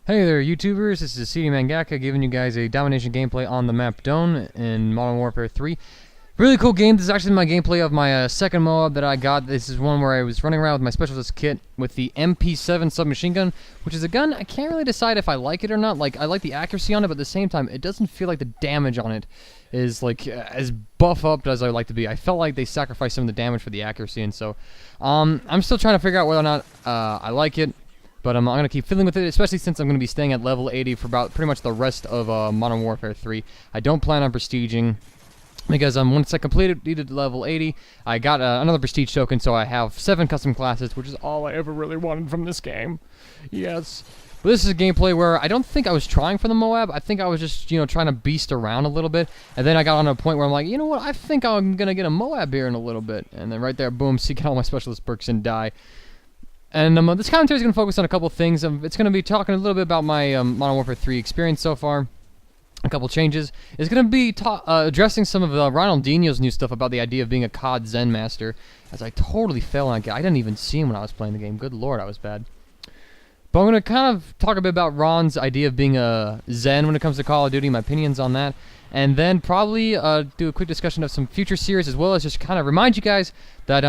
Hey there, YouTubers. This is CD Mangaka giving you guys a domination gameplay on the map Doan in Modern Warfare 3. Really cool game. This is actually my gameplay of my second MOAB that I got. This is one where I was running around with my specialist kit with the MP7 submachine gun, which is a gun I can't really decide if I like it or not. Like, I like the accuracy on it, but at the same time, it doesn't feel like the damage on it is like as buff up as I like to be. I felt like they sacrificed some of the damage for the accuracy, and so I'm still trying to figure out whether or not I like it. But I'm going to keep fiddling with it, especially since I'm going to be staying at level 80 for about pretty much the rest of Modern Warfare 3. I don't plan on prestiging, because once I completed level 80, I got another prestige token, so I have 7 custom classes, which is all I ever really wanted from this game. Yes. But this is a gameplay where I don't think I was trying for the MOAB. I think I was just, trying to beast around a little bit. And then I got on a point where I'm like, you know what, I think I'm going to get a MOAB here in a little bit. And then right there, boom, seek out all my specialist perks and die. And this commentary is going to focus on a couple things. It's going to be talking a little bit about my Modern Warfare 3 experience so far. A couple changes. It's going to be addressing some of Ronaldinho's new stuff about the idea of being a COD Zen master, as I totally failed on it. I didn't even see him when I was playing the game. Good lord, I was bad. But I'm going to kind of talk a bit about Ron's idea of being a Zen when it comes to Call of Duty, my opinions on that. And then probably do a quick discussion of some future series, as well as just kind of remind you guys that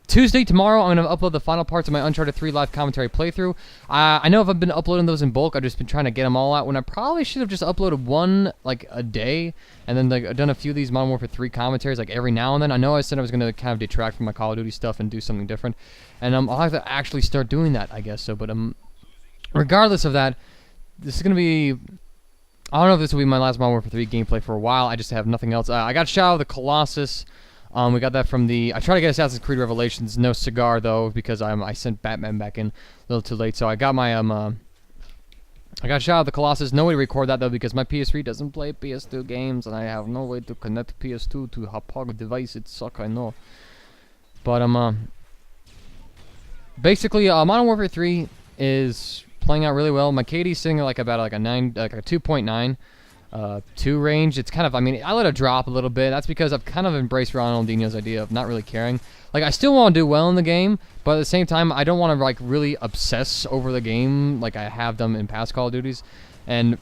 Tuesday, tomorrow, I'm going to upload the final parts of my Uncharted 3 live commentary playthrough. I know I've been uploading those in bulk. I've just been trying to get them all out, when I probably should have just uploaded one, like, a day, and then done a few of these Modern Warfare 3 commentaries, like, every now and then. I know I said I was going to kind of detract from my Call of Duty stuff and do something different, and I'll have to actually start doing that, I guess so. But regardless of that, this is going to be... I don't know if this will be my last Modern Warfare 3 gameplay for a while. I just have nothing else. I got Shadow of the Colossus. We got that from the... I tried to get Assassin's Creed Revelations, no cigar though, because I sent Batman back in a little too late. So I got my I got Shadow of the Colossus. No way to record that though, because my PS3 doesn't play PS2 games, and I have no way to connect PS2 to a POG device. It sucks, I know. But basically, Modern Warfare 3 is playing out really well. My KD's sitting at like about like a 2.9. 2 range. It's kind of, I mean, I let it drop a little bit. That's because I've kind of embraced Ronaldinho's idea of not really caring. Like, I still want to do well in the game, but at the same time, I don't want to, like, really obsess over the game like I have done in past Call of Duties. And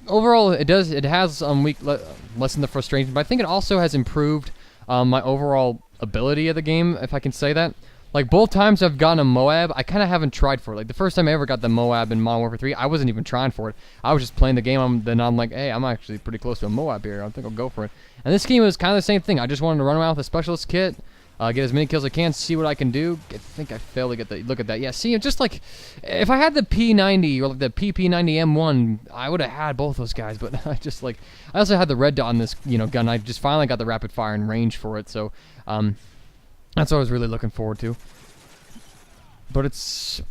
overall, it has lessened the frustration, but I think it also has improved my overall ability of the game, if I can say that. Like, both times I've gotten a MOAB, I kind of haven't tried for it. Like, the first time I ever got the MOAB in Modern Warfare 3, I wasn't even trying for it. I was just playing the game, then I'm like, hey, I'm actually pretty close to a MOAB here. I think I'll go for it. And this game was kind of the same thing. I just wanted to run around with a specialist kit, get as many kills as I can, see what I can do. I think I failed to get the... Look at that. Yeah, see, just like... If I had the P90 or like the PP90M1, I would have had both those guys, but I just, like... I also had the red dot on this, gun. I just finally got the rapid fire and range for it, so... that's what I was really looking forward to. But it's...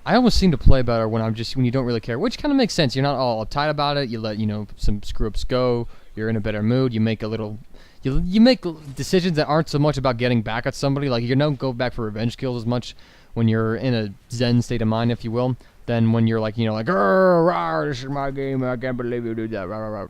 I almost seem to play better when you don't really care, which kind of makes sense. You're not all uptight about it. You let, some screw-ups go. You're in a better mood. You make a little... You make decisions that aren't so much about getting back at somebody. Like, you don't go back for revenge kills as much when you're in a zen state of mind, if you will, than when you're like, like, "Rah, this is my game. I can't believe you did that. Rah, rah, rah."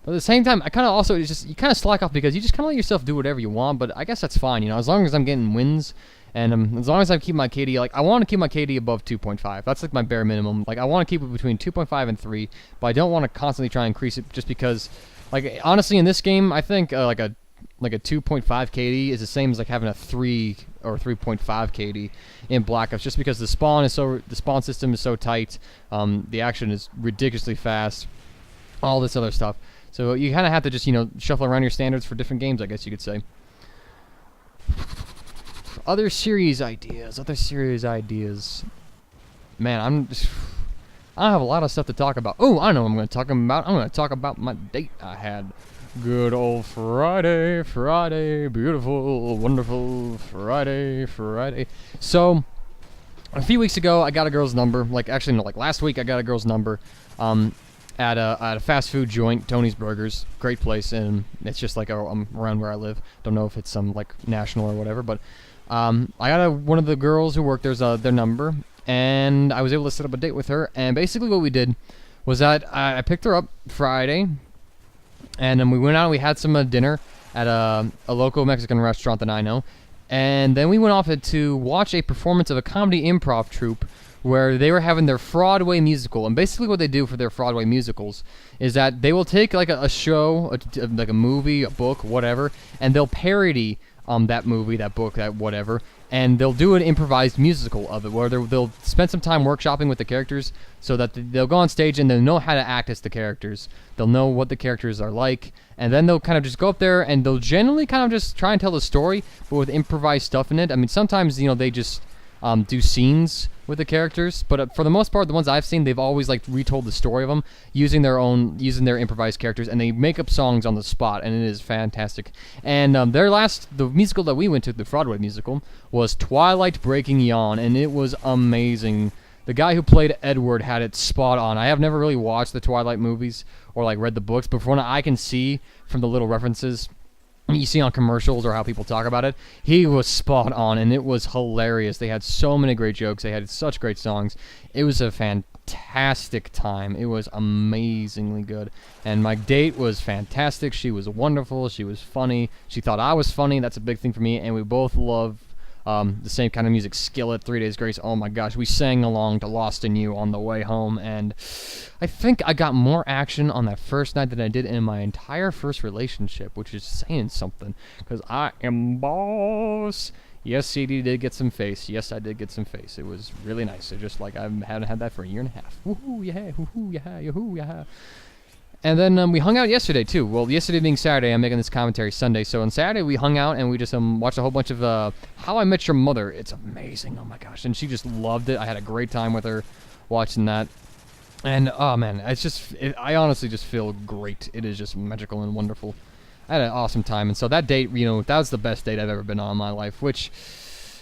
But at the same time, I kind of also, you kind of slack off because you just kind of let yourself do whatever you want, but I guess that's fine, as long as I'm getting wins, and as long as I keep my KD, like, I want to keep my KD above 2.5. That's, like, my bare minimum. Like, I want to keep it between 2.5 and 3, but I don't want to constantly try and increase it just because, like, honestly, in this game, I think, like a 2.5 KD is the same as, like, having a 3 or 3.5 KD in Black Ops, just because the spawn system is so tight, the action is ridiculously fast, all this other stuff. So you kind of have to just, shuffle around your standards for different games, I guess you could say. Other series ideas. Man, I have a lot of stuff to talk about. Oh, I know what I'm going to talk about. I'm going to talk about my date I had. Good old Friday, beautiful, wonderful Friday. So, a few weeks ago, I got a girl's number. Like, actually, no, like last week, I got a girl's number. At a fast food joint, Tony's Burgers, great place, and it's just like around where I live. Don't know if it's some like national or whatever, but I got one of the girls who worked there's their number, and I was able to set up a date with her. And basically, what we did was that I picked her up Friday, and then we went out and we had some dinner at a local Mexican restaurant that I know, and then we went off to watch a performance of a comedy improv troupe where they were having their Fraudway musical. And basically what they do for their Fraudway musicals is that they will take like a show, like a movie, a book, whatever, and they'll parody that movie, that book, that whatever, and they'll do an improvised musical of it, where they'll spend some time workshopping with the characters so that they'll go on stage and they'll know how to act as the characters. They'll know what the characters are like, and then they'll kind of just go up there and they'll generally kind of just try and tell the story, but with improvised stuff in it. I mean, sometimes, you know, they just do scenes with the characters, but for the most part, the ones I've seen, they've always like retold the story of them using their improvised characters, and they make up songs on the spot, and it is fantastic. And the musical that we went to, the Fraudway musical, was Twilight Breaking Yawn, and it was amazing. The guy who played Edward had it spot on. I have never really watched the Twilight movies or like read the books, but from what I can see from the little references you see on commercials or how people talk about it, he was spot on, and it was hilarious. They had so many great jokes. They had such great songs. It was a fantastic time. It was amazingly good. And my date was fantastic. She was wonderful. She was funny. She thought I was funny. That's a big thing for me. And we both love the same kind of music. Skillet, 3 Days Grace. Oh my gosh, we sang along to Lost in You on the way home, and I think I got more action on that first night than I did in my entire first relationship, which is saying something, because I am boss. Yes, CD did get some face. Yes, I did get some face. It was really nice. It just like I haven't had that for a year and a half. Woohoo, yeah, woohoo, yeah, yahoo, yeah. And then we hung out yesterday, too. Well, yesterday being Saturday, I'm making this commentary Sunday. So on Saturday, we hung out and we just watched a whole bunch of How I Met Your Mother. It's amazing. Oh, my gosh. And she just loved it. I had a great time with her watching that. And, oh, man, I honestly just feel great. It is just magical and wonderful. I had an awesome time. And so that date, you know, that was the best date I've ever been on in my life, which...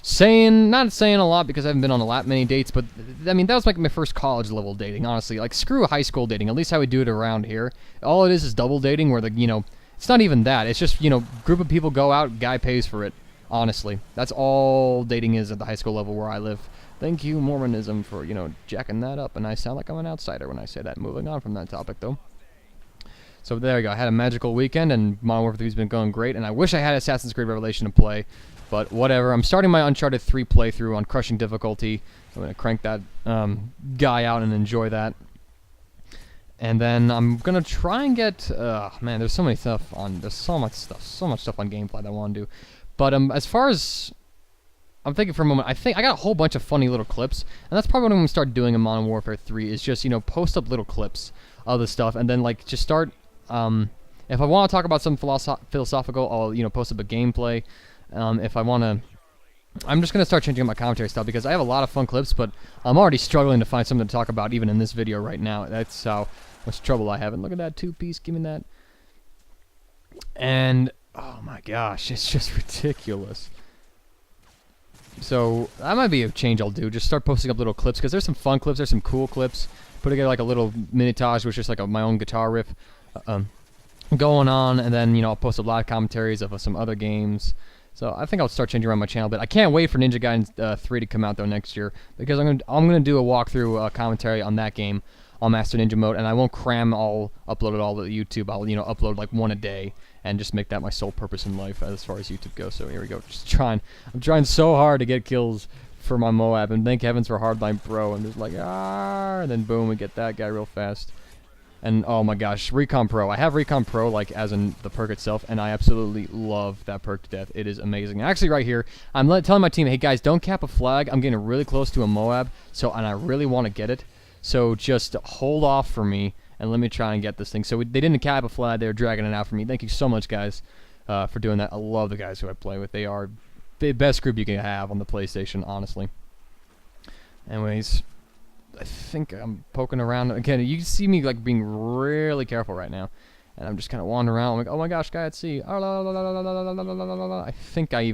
not saying a lot because I haven't been on a lot many dates, but I mean that was like my first college level dating, honestly. Like screw high school dating, at least how we do it around here. All it is double dating, where it's not even that. It's just, group of people go out, guy pays for it. Honestly, that's all dating is at the high school level where I live. Thank you, Mormonism, for jacking that up, and I sound like I'm an outsider when I say that. Moving on from that topic though. So there you go. I had a magical weekend, and Modern Warfare 3 has been going great, and I wish I had Assassin's Creed Revelation to play. But whatever, I'm starting my Uncharted 3 playthrough on crushing difficulty. I'm going to crank that guy out and enjoy that. And then I'm going to try and get... man, there's so much stuff on Gameplay that I want to do. But as far as... I'm thinking for a moment, I got a whole bunch of funny little clips. And that's probably what I'm going to start doing in Modern Warfare 3, is just, post up little clips of the stuff. And then, like, just start... if I want to talk about something philosophical, I'll, post up a gameplay. If I want to... I'm just going to start changing up my commentary style because I have a lot of fun clips, but I'm already struggling to find something to talk about even in this video right now. That's how much trouble I have. And look at that two-piece. Give me that. And, oh my gosh, it's just ridiculous. So, that might be a change I'll do. Just start posting up little clips because there's some fun clips. There's some cool clips. Put together like a little minitage, which is just like my own guitar riff going on. And then, I'll post up live commentaries of some other games. So I think I'll start changing around my channel, but I can't wait for Ninja Gaiden 3 to come out though next year because I'm gonna do a walkthrough commentary on that game on Master Ninja mode, and I won't upload it all to YouTube. I'll upload like one a day and just make that my sole purpose in life as far as YouTube goes. So here we go. I'm trying so hard to get kills for my MOAB, and thank heavens for Hardline Pro. I'm just like and then boom, we get that guy real fast. And oh my gosh, Recon Pro. I have Recon Pro like as in the perk itself, and I absolutely love that perk to death. It is amazing. Actually, right here, I'm telling my team, hey guys, don't cap a flag. I'm getting really close to a MOAB, and I really want to get it. So just hold off for me, and let me try and get this thing. So they didn't cap a flag. They were dragging it out for me. Thank you so much, guys, for doing that. I love the guys who I play with. They are the best group you can have on the PlayStation, honestly. Anyways... I think I'm poking around again. You see me like being really careful right now, and I'm just kind of wandering around. I'm like, oh my gosh, guy at sea. I think I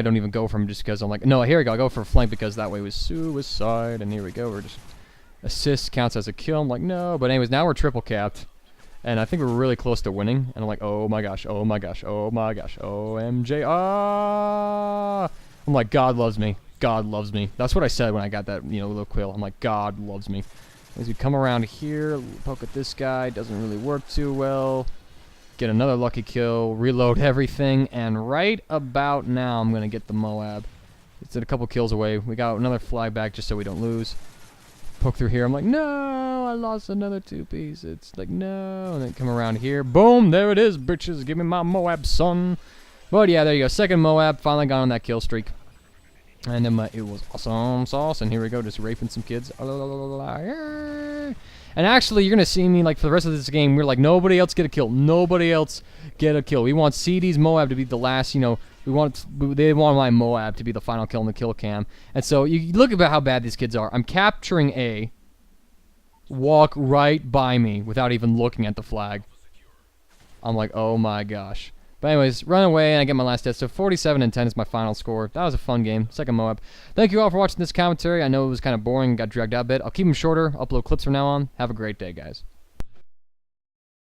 don't even go for him just because I'm like, no, here we go. I go for a flank because that way was suicide. And here we go. We're just assist counts as a kill. I'm like, no, but anyways, now we're triple capped, and I think we're really close to winning. And I'm like, oh my gosh, oh my gosh, oh my gosh, OMG, I'm like, God loves me. God loves me. That's what I said when I got that, little quill. I'm like, God loves me. As we come around here, poke at this guy. Doesn't really work too well. Get another lucky kill. Reload everything. And right about now, I'm going to get the MOAB. It's a couple kills away. We got another flag back just so we don't lose. Poke through here. I'm like, no, I lost another 2-piece. It's like, no. And then come around here. Boom, there it is, bitches. Give me my MOAB, son. But yeah, there you go. Second MOAB. Finally got on that kill streak. And then it was awesome sauce. And here we go, just raping some kids. And actually, you're going to see me, like, for the rest of this game, we're like, nobody else get a kill. Nobody else get a kill. We want CD's MOAB to be the last, you know, they want my MOAB to be the final kill in the kill cam. And so, you look about how bad these kids are. I'm capturing A, walk right by me without even looking at the flag. I'm like, oh my gosh. But anyways, run away and I get my last death. So 47 and 10 is my final score. That was a fun game. Second MOAB. Thank you all for watching this commentary. I know it was kind of boring and got dragged out a bit. I'll keep them shorter, upload clips from now on. Have a great day, guys.